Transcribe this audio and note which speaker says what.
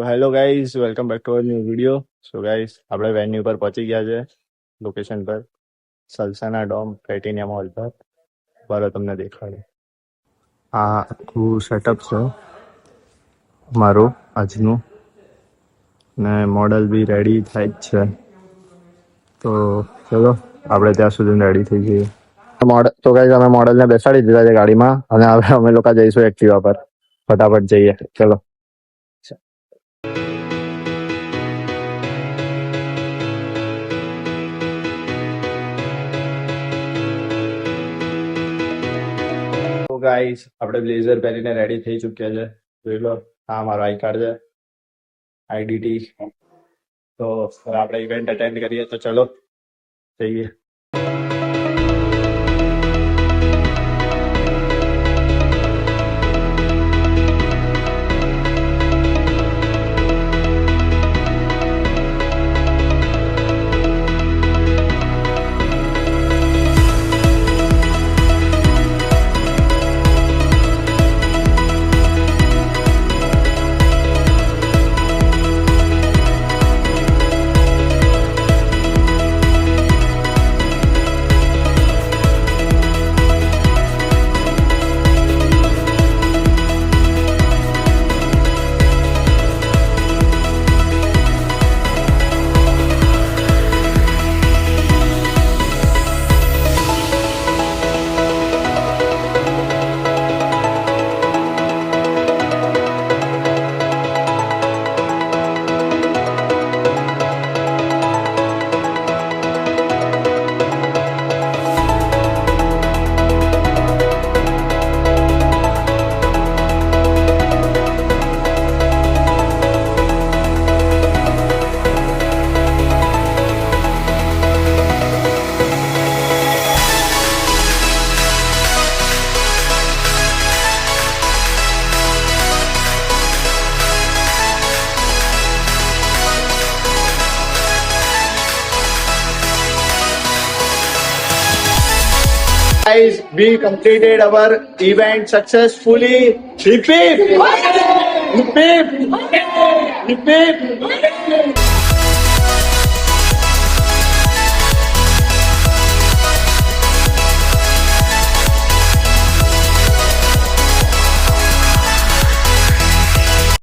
Speaker 1: Hello guys, welcome back to our new video. So guys, આપણે venue પર પહોંચી ગયા છે, લોકેશન પર, સલસાના ડોમ પ્લેટિનિયમ હોલ પર. બરો તમને દેખાડું. આ આખું સેટઅપ છે મારું આજનું, ને મોડલ બી રેડી થાય જ છે. તો ચલો આપણે ત્યાં સુધી રેડી થઈ જઈએ. તો ગાઈઝ, અમે મોડલને બેસાડી દીધા છે ગાડીમાં, અને હવે અમે લોકો જઈશું એક્ટિવા પર. ફટાફટ જઈએ, ચલો. તો ગાઈસ, આપણે બ્લેઝર પહેરીને રેડી થઈ ચૂક્યા છે. જોઈ લો, આ મારો આઈ કાર્ડ છે, આઈડીટી. તો હવે આપણે ઇવેન્ટ અટેન્ડ કરીએ, તો ચલો જઈએ. Guys, we completed our event successfully. Hip hip! Hip hip! Hip hip!